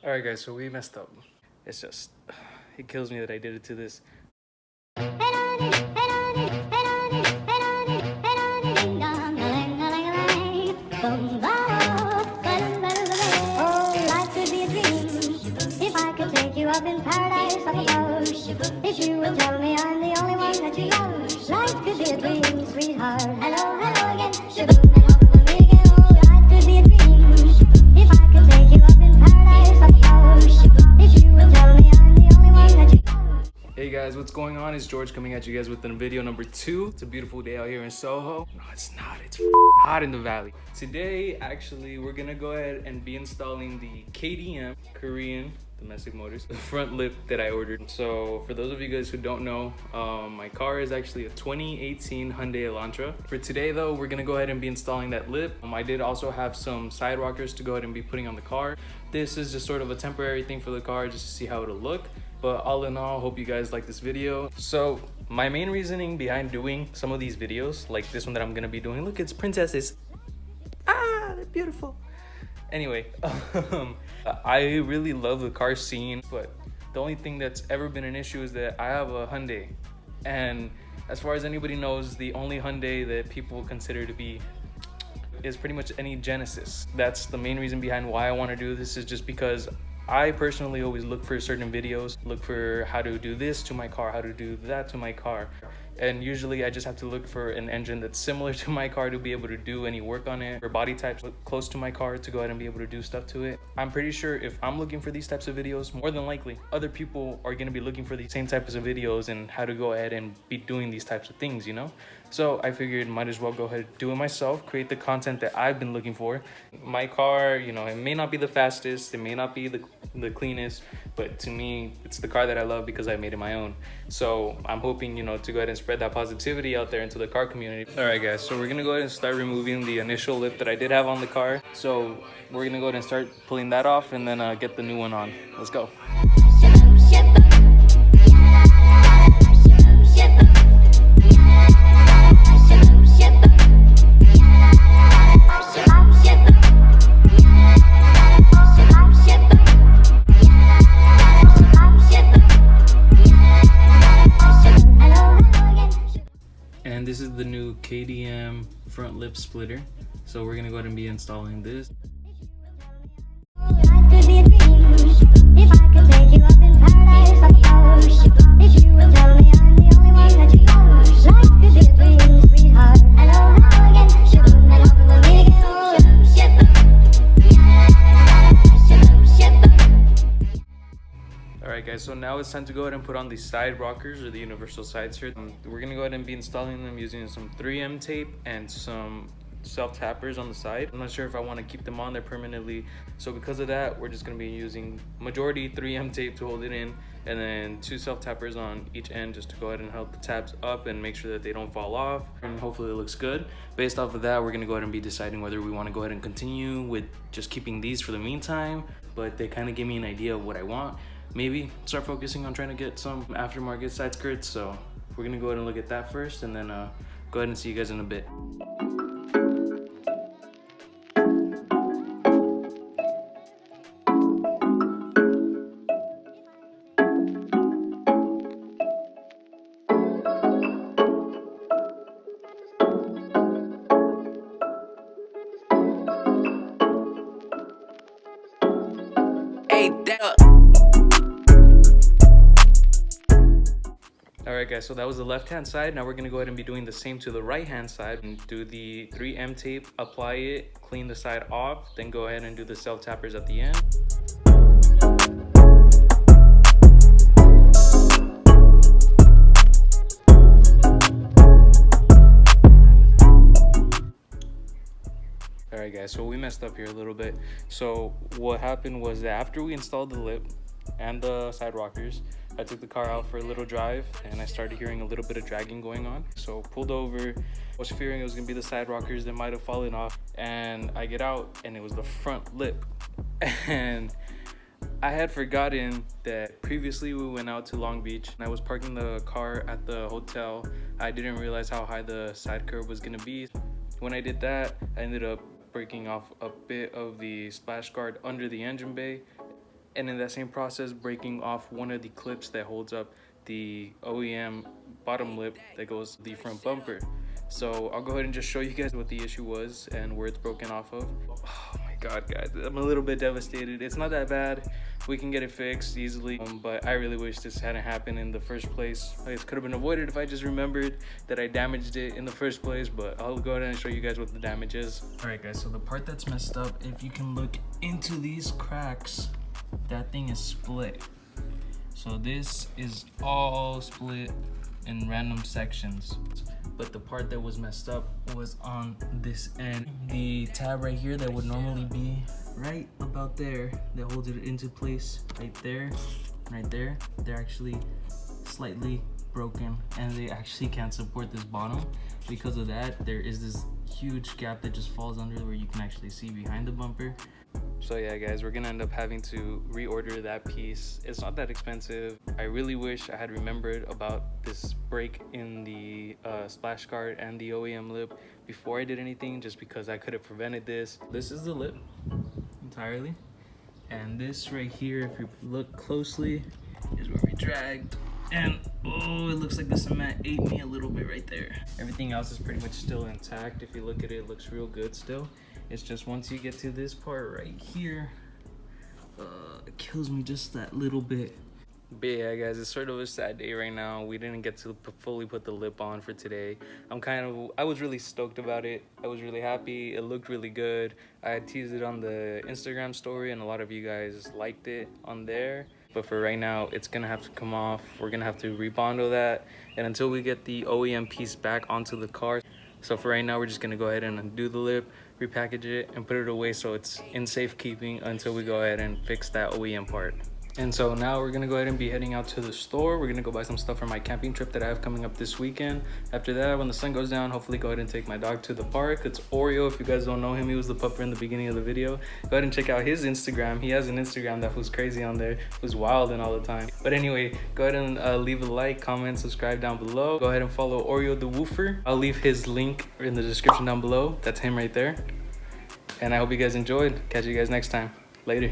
Alright guys, so we messed up. It's just, it kills me that I did it to this. Oh, life could be a dream if I could take you up in paradise, I suppose. If you would tell me I'm the only one that you love, life could be a dream, sweetheart. Hello, hello again. Shaboom, and hope we'll meet again. Oh, life could be a dream if I could take you up in paradise, I suppose. If you would tell me I'm the only one that you love. Hey guys, what's going on? It's George coming at you guys with video number 2. It's a beautiful day out here in Soho. No, it's not. It's hot in the valley. Today, actually, we're gonna go ahead and be installing the KDM, Korean Domestic Motors, the front lip that I ordered. So for those of you guys who don't know, my car is actually a 2018 Hyundai Elantra. For today though, we're gonna go ahead and be installing that lip. I did also have some side rockers to go ahead and be putting on the car. This is just sort of a temporary thing for the car just to see how it'll look. But all in all, hope you guys like this video. So my main reasoning behind doing some of these videos, like this one that I'm gonna be doing, look, it's princesses. Ah, they're beautiful. Anyway, I really love the car scene, but the only thing that's ever been an issue is that I have a Hyundai. And as far as anybody knows, the only Hyundai that people consider to be is pretty much any Genesis. That's the main reason behind why I want to do this, is just because I personally always look for certain videos, look for how to do this to my car, how to do that to my car. And usually I just have to look for an engine that's similar to my car to be able to do any work on it, or body types close to my car to go ahead and be able to do stuff to it. I'm pretty sure if I'm looking for these types of videos, more than likely other people are going to be looking for the same types of videos and how to go ahead and be doing these types of things, you know? So I figured might as well go ahead and do it myself, create the content that I've been looking for. My car, you know, it may not be the fastest, it may not be the cleanest, but to me, it's the car that I love because I made it my own. So I'm hoping, you know, to go ahead and spread that positivity out there into the car community. All right, guys, so we're gonna go ahead and start removing the initial lip that I did have on the car. So we're gonna go ahead and start pulling that off and then get the new one on. Let's go. And this is the new KDM front lip splitter. So we're gonna go ahead and be installing this. Alright guys, so now it's time to go ahead and put on the side rockers, or the universal sides here. We're gonna go ahead and be installing them using some 3M tape and some self-tappers on the side. I'm not sure if I want to keep them on there permanently, so because of that, we're just gonna be using majority 3M tape to hold it in, and then 2 self-tappers on each end just to go ahead and help the tabs up and make sure that they don't fall off, and hopefully it looks good. Based off of that, we're gonna go ahead and be deciding whether we want to go ahead and continue with just keeping these for the meantime, but they kind of give me an idea of what I want. Maybe start focusing on trying to get some aftermarket side skirts, so we're gonna go ahead and look at that first, and then go ahead and see you guys in a bit. Alright guys, so that was the left hand side. Now we're gonna go ahead and be doing the same to the right hand side, and do the 3M tape, apply it, clean the side off, then go ahead and do the self tappers at the end. Alright guys, so we messed up here a little bit. So what happened was that after we installed the lip and the side rockers, I took the car out for a little drive and I started hearing a little bit of dragging going on. So pulled over, was fearing it was gonna be the side rockers that might have fallen off, and I get out and it was the front lip. And I had forgotten that previously we went out to Long Beach and I was parking the car at the hotel. I didn't realize how high the side curb was gonna be. When I did that, I ended up breaking off a bit of the splash guard under the engine bay, and in that same process breaking off one of the clips that holds up the OEM bottom lip that goes to the front bumper. So I'll go ahead and just show you guys what the issue was and where it's broken off of. Oh my god, guys, I'm a little bit devastated. It's not that bad, we can get it fixed easily, but I really wish this hadn't happened in the first place. It could have been avoided if I just remembered that I damaged it in the first place, but I'll go ahead and show you guys what the damage is. All right guys, so the part that's messed up, if you can look into these cracks, that thing is split. So this is all split in random sections, but the part that was messed up was on this end. The tab right here that would normally be right about there, that holds it into place, right there, they're actually slightly broken, and they actually can't support this bottom. Because of that, there is this huge gap that just falls under where you can actually see behind the bumper. So yeah guys, we're gonna end up having to reorder that piece. It's not that expensive. I really wish I had remembered about this break in the splash guard and the OEM lip before I did anything, just because I could have prevented this. This is the lip entirely, and this right here, if you look closely, is where we dragged, and oh, it looks like the cement ate me a little bit right there. Everything else is pretty much still intact. If you look at it, it looks real good still. It's just once you get to this part right here, it kills me just that little bit. But yeah guys, it's sort of a sad day right now. We didn't get to fully put the lip on for today. I was really stoked about it. I was really happy. It looked really good. I had teased it on the Instagram story and a lot of you guys liked it on there. But for right now, it's gonna have to come off. We're gonna have to rebondo that. And until we get the OEM piece back onto the car. So for right now, we're just gonna go ahead and undo the lip, repackage it, and put it away so it's in safekeeping until we go ahead and fix that OEM part. And so now we're gonna go ahead and be heading out to the store. We're gonna go buy some stuff for my camping trip that I have coming up this weekend. After that, when the sun goes down, hopefully go ahead and take my dog to the park. It's Oreo. If you guys don't know him, he was the pupper in the beginning of the video. Go ahead and check out his Instagram. He has an Instagram that was crazy on there. It was wild and all the time. But anyway, go ahead and leave a like, comment, subscribe down below. Go ahead and follow Oreo da-woofer. I'll leave his link in the description down below. That's him right there. And I hope you guys enjoyed. Catch you guys next time. Later.